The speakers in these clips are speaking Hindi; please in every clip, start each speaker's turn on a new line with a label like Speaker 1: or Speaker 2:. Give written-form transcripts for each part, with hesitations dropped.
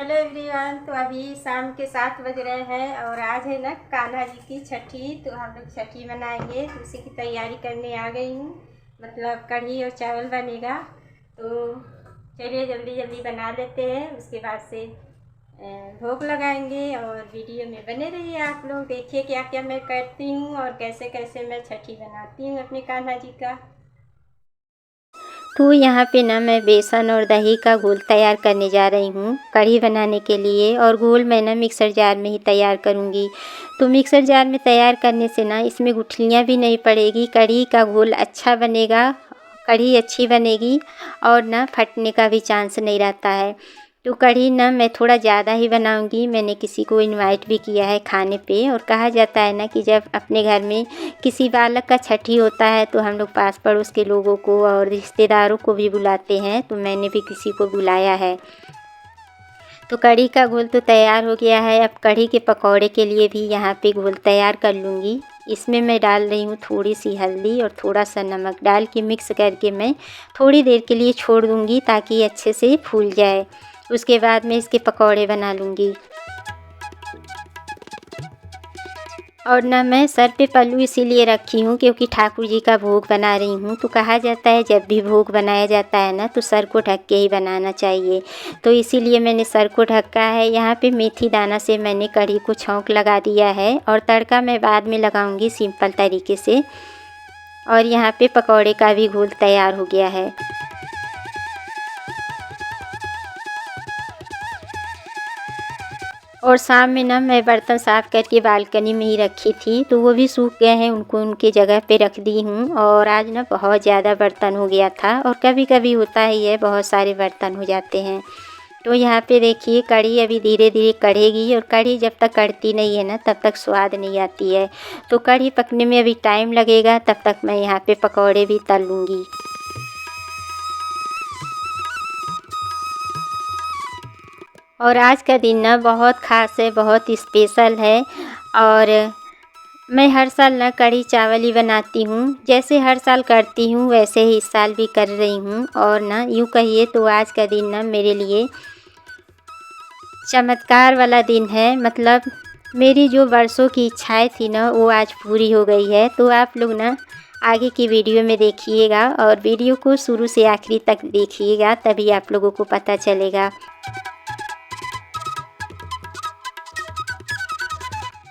Speaker 1: Hello everyone. तो अभी शाम के 7 बज रहे हैं और आज है ना कान्हा जी की छठी। तो हम लोग छठी मनाएंगे, तो उसी की तैयारी करने आ गई हूँ। मतलब कढ़ी और चावल बनेगा, तो चलिए जल्दी जल्दी बना लेते हैं। उसके बाद से भोग लगाएंगे और वीडियो में बने रहिए। आप लोग देखिए क्या क्या मैं करती हूँ और कैसे कैसे मैं छठी बनाती हूँ अपने कान्हा जी का।
Speaker 2: तो यहाँ पे ना मैं बेसन और दही का घोल तैयार करने जा रही हूँ कढ़ी बनाने के लिए। और घोल मैं ना मिक्सर जार में ही तैयार करूँगी। तो मिक्सर जार में तैयार करने से ना इसमें गुठलियाँ भी नहीं पड़ेगी, कढ़ी का घोल अच्छा बनेगा, कढ़ी अच्छी बनेगी और ना फटने का भी चांस नहीं रहता है। तो कढ़ी ना मैं थोड़ा ज़्यादा ही बनाऊंगी। मैंने किसी को इनवाइट भी किया है खाने पे। और कहा जाता है ना कि जब अपने घर में किसी बालक का छठी होता है तो हम लोग पास पड़ोस के लोगों को और रिश्तेदारों को भी बुलाते हैं। तो मैंने भी किसी को बुलाया है। तो कढ़ी का घोल तो तैयार हो गया है। अब कढ़ी के पकौड़े के लिए भी यहाँ पे घोल तैयार कर लूँगी। इसमें मैं डाल रही हूँ थोड़ी सी हल्दी और थोड़ा सा नमक डाल के मिक्स करके मैं थोड़ी देर के लिए छोड़ दूँगी ताकि अच्छे से फूल जाए। उसके बाद मैं इसके पकौड़े बना लूँगी। और ना मैं सर पे पल्लू इसीलिए रखी हूँ क्योंकि ठाकुर जी का भोग बना रही हूँ। तो कहा जाता है जब भी भोग बनाया जाता है ना तो सर को ढक के ही बनाना चाहिए। तो इसीलिए मैंने सर को ढका है। यहाँ पे मेथी दाना से मैंने कढ़ी को छौंक लगा दिया है और तड़का मैं बाद में लगाऊंगी सिंपल तरीके से। और यहाँ पे पकौड़े का भी घोल तैयार हो गया है। और शाम में ना मैं बर्तन साफ़ करके बालकनी में ही रखी थी, तो वो भी सूख गए हैं, उनको उनके जगह पे रख दी हूँ। और आज ना बहुत ज़्यादा बर्तन हो गया था और कभी कभी होता ही है, बहुत सारे बर्तन हो जाते हैं। तो यहाँ पे देखिए कढ़ी अभी धीरे धीरे कढ़ेगी और कढ़ी जब तक कढ़ती नहीं है ना तब तक स्वाद नहीं आती है। तो कढ़ी पकने में अभी टाइम लगेगा, तब तक मैं यहाँ पे पकौड़े भी तल लूँगी। और आज का दिन ना बहुत ख़ास है, बहुत स्पेशल है। और मैं हर साल ना कढ़ी चावल ही बनाती हूँ। जैसे हर साल करती हूँ वैसे ही इस साल भी कर रही हूँ। और ना यूँ कहिए तो आज का दिन ना मेरे लिए चमत्कार वाला दिन है। मतलब मेरी जो वर्षों की इच्छाएं थी ना वो आज पूरी हो गई है। तो आप लोग ना आगे की वीडियो में देखिएगा और वीडियो को शुरू से आखिरी तक देखिएगा, तभी आप लोगों को पता चलेगा।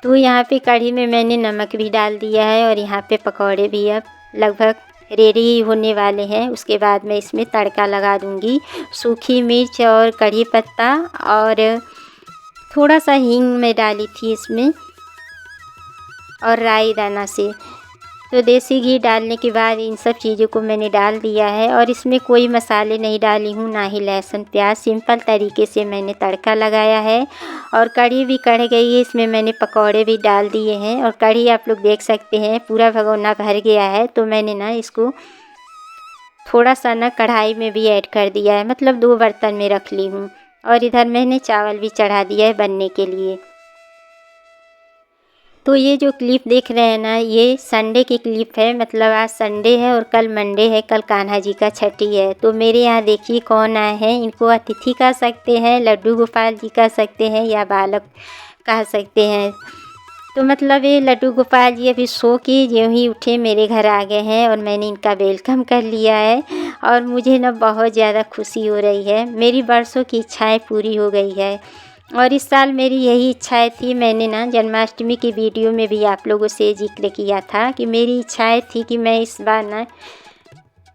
Speaker 2: तो यहाँ पे कढ़ी में मैंने नमक भी डाल दिया है और यहाँ पे पकौड़े भी अब लगभग रेडी होने वाले हैं। उसके बाद मैं इसमें तड़का लगा दूँगी। सूखी मिर्च और कढ़ी पत्ता और थोड़ा सा हींग मैं डाली थी इसमें और राई दाना से। तो देसी घी डालने के बाद इन सब चीज़ों को मैंने डाल दिया है और इसमें कोई मसाले नहीं डाली हूँ, ना ही लहसुन प्याज। सिंपल तरीके से मैंने तड़का लगाया है और कढ़ी भी कढ़ गई है। इसमें मैंने पकौड़े भी डाल दिए हैं और कढ़ी आप लोग देख सकते हैं पूरा भगोना भर गया है। तो मैंने ना इसको थोड़ा सा ना कढ़ाई में भी ऐड कर दिया है, मतलब 2 बर्तन में रख ली हूँ। और इधर मैंने चावल भी चढ़ा दिया है बनने के लिए। तो ये जो क्लिप देख रहे हैं ना ये संडे की क्लिप है। मतलब आज संडे है और कल मंडे है, कल कान्हा जी का छठी है। तो मेरे यहाँ देखिए कौन आए हैं। इनको अतिथि कह सकते हैं, लड्डू गोपाल जी कह सकते हैं या बालक कह सकते हैं। तो मतलब ये लड्डू गोपाल जी अभी सो के ज्यों ही उठे मेरे घर आ गए हैं और मैंने इनका वेलकम कर लिया है। और मुझे ना बहुत ज़्यादा खुशी हो रही है, मेरी बरसों की इच्छाएं पूरी हो गई है। और इस साल मेरी यही इच्छाएं थी। मैंने ना जन्माष्टमी की वीडियो में भी आप लोगों से जिक्र किया था कि मेरी इच्छाएं थी कि मैं इस बार ना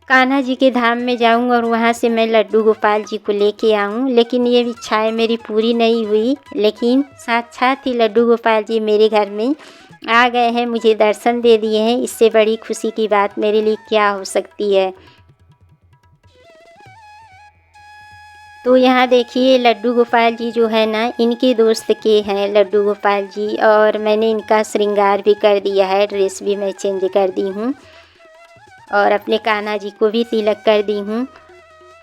Speaker 2: कान्हा जी के धाम में जाऊं और वहां से मैं लड्डू गोपाल जी को लेके आऊं। लेकिन ये इच्छाएं मेरी पूरी नहीं हुई। लेकिन साक्षात ही लड्डू गोपाल जी मेरे घर में आ गए हैं, मुझे दर्शन दे दिए हैं। इससे बड़ी खुशी की बात मेरे लिए क्या हो सकती है। तो यहाँ देखिए लड्डू गोपाल जी जो है ना इनके दोस्त के हैं लड्डू गोपाल जी। और मैंने इनका श्रृंगार भी कर दिया है, ड्रेस भी मैं चेंज कर दी हूँ और अपने कान्हा जी को भी तिलक कर दी हूँ।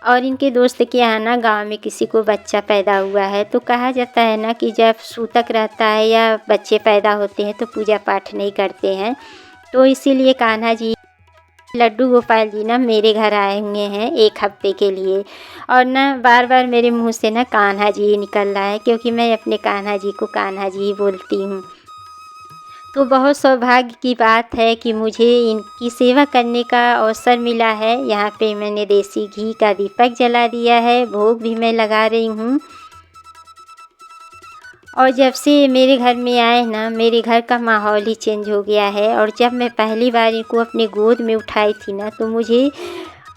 Speaker 2: और इनके दोस्त के यहाँ ना गाँव में किसी को बच्चा पैदा हुआ है। तो कहा जाता है ना कि जब सूतक रहता है या बच्चे पैदा होते हैं तो पूजा पाठ नहीं करते हैं। तो इसीलिए कान्हा जी लड्डू गोपाल जी ना मेरे घर आए हुए हैं 1 हफ्ते के लिए, और ना बार बार मेरे मुंह से ना कान्हा जी निकल रहा है, क्योंकि मैं अपने कान्हा जी को कान्हा जी ही बोलती हूँ। तो बहुत सौभाग्य की बात है कि मुझे इनकी सेवा करने का अवसर मिला है। यहाँ पे मैंने देसी घी का दीपक जला दिया है, भोग भी मैं लगा रही हूँ। और जब से मेरे घर में आए ना, मेरे घर का माहौल ही चेंज हो गया है। और जब मैं पहली बार इनको अपने गोद में उठाई थी ना, तो मुझे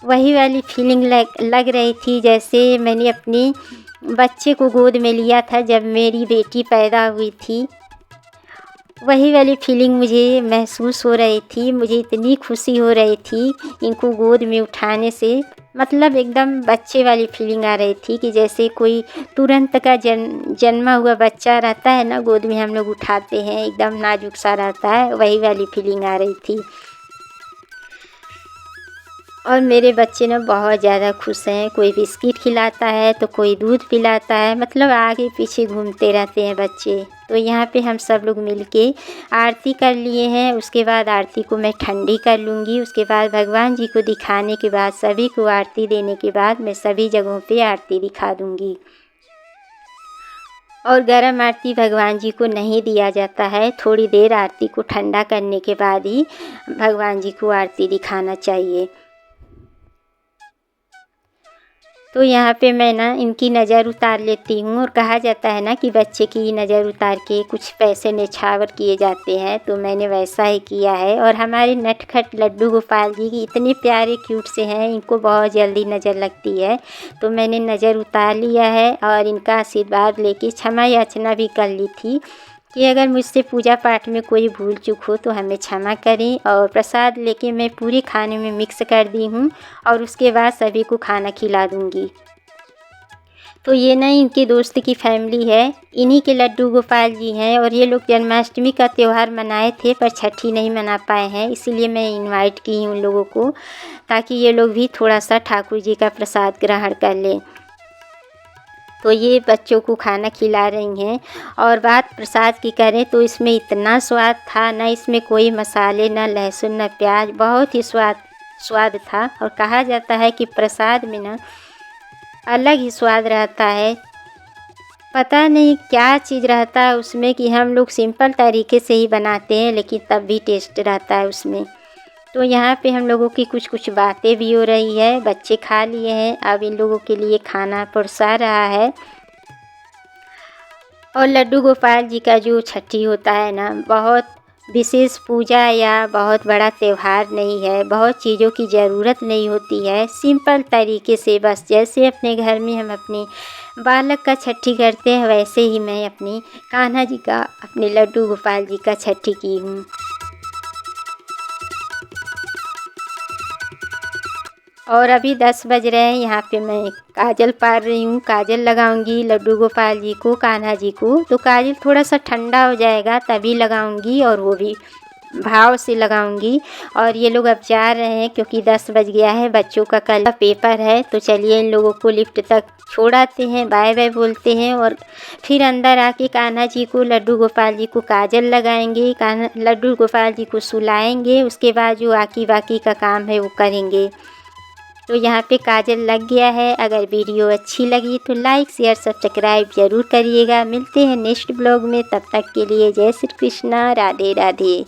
Speaker 2: वही वाली फीलिंग लग रही थी जैसे मैंने अपने बच्चे को गोद में लिया था जब मेरी बेटी पैदा हुई थी। वही वाली फीलिंग मुझे महसूस हो रही थी। मुझे इतनी खुशी हो रही थी इनको गोद में उठाने से, मतलब एकदम बच्चे वाली फीलिंग आ रही थी कि जैसे कोई तुरंत का जन्मा हुआ बच्चा रहता है ना, गोद में हम लोग उठाते हैं, एकदम नाजुक सा रहता है, वही वाली फीलिंग आ रही थी। और मेरे बच्चे ना बहुत ज़्यादा खुश हैं। कोई बिस्किट खिलाता है तो कोई दूध पिलाता है, मतलब आगे पीछे घूमते रहते हैं बच्चे। तो यहाँ पे हम सब लोग मिलके आरती कर लिए हैं। उसके बाद आरती को मैं ठंडी कर लूँगी। उसके बाद भगवान जी को दिखाने के बाद, सभी को आरती देने के बाद मैं सभी जगहों पे आरती दिखा दूँगी। और गरम आरती भगवान जी को नहीं दिया जाता है, थोड़ी देर आरती को ठंडा करने के बाद ही भगवान जी को आरती दिखाना चाहिए। तो यहाँ पे मैं ना इनकी नज़र उतार लेती हूँ। और कहा जाता है ना कि बच्चे की नज़र उतार के कुछ पैसे न्यौछावर किए जाते हैं, तो मैंने वैसा ही किया है। और हमारे नटखट लड्डू गोपाल जी की इतने प्यारे क्यूट से हैं, इनको बहुत जल्दी नज़र लगती है, तो मैंने नज़र उतार लिया है। और इनका आशीर्वाद लेके क्षमा याचना भी कर ली थी कि अगर मुझसे पूजा पाठ में कोई भूल चूक हो तो हमें क्षमा करें। और प्रसाद लेके मैं पूरे खाने में मिक्स कर दी हूँ, और उसके बाद सभी को खाना खिला दूँगी। तो ये ना इनके दोस्त की फैमिली है, इन्हीं के लड्डू गोपाल जी हैं। और ये लोग जन्माष्टमी का त्यौहार मनाए थे पर छठी नहीं मना पाए हैं, इसीलिए मैं इनवाइट की हूँ उन लोगों को, ताकि ये लोग भी थोड़ा सा ठाकुर जी का प्रसाद ग्रहण कर लें। तो ये बच्चों को खाना खिला रही हैं। और बात प्रसाद की करें तो इसमें इतना स्वाद था ना, इसमें कोई मसाले, ना लहसुन, ना प्याज, बहुत ही स्वाद था। और कहा जाता है कि प्रसाद में ना अलग ही स्वाद रहता है। पता नहीं क्या चीज़ रहता है उसमें कि हम लोग सिंपल तरीके से ही बनाते हैं, लेकिन तब भी टेस्ट रहता है उसमें। तो यहाँ पे हम लोगों की कुछ बातें भी हो रही है। बच्चे खा लिए हैं, अब इन लोगों के लिए खाना परोसा रहा है। और लड्डू गोपाल जी का जो छठी होता है ना, बहुत विशेष पूजा या बहुत बड़ा त्यौहार नहीं है, बहुत चीज़ों की ज़रूरत नहीं होती है। सिंपल तरीके से बस जैसे अपने घर में हम अपने बालक का छठी करते हैं, वैसे ही मैं अपने कान्हा जी का, अपने लड्डू गोपाल जी का छठी की हूँ। और अभी 10 बज रहे हैं। यहाँ पे मैं काजल पार रही हूँ, काजल लगाऊंगी लड्डू गोपाल जी को, कान्हा जी को। तो काजल थोड़ा सा ठंडा हो जाएगा तभी लगाऊंगी, और वो भी भाव से लगाऊंगी। और ये लोग अब जा रहे हैं क्योंकि 10 बज गया है, बच्चों का कल पेपर है। तो चलिए इन लोगों को लिफ्ट तक छोड़ आते हैं, बाय बाय बोलते हैं, और फिर अंदर आके कान्हा जी को, लड्डू गोपाल जी को काजल लगाएंगे, लड्डू गोपाल जी को सुलाएंगे। उसके बाद जो बाकी का काम है वो करेंगे। तो यहाँ पे काजल लग गया है। अगर वीडियो अच्छी लगी तो लाइक, शेयर, सब्सक्राइब ज़रूर करिएगा। मिलते हैं नेक्स्ट ब्लॉग में, तब तक के लिए जय श्री कृष्णा, राधे राधे।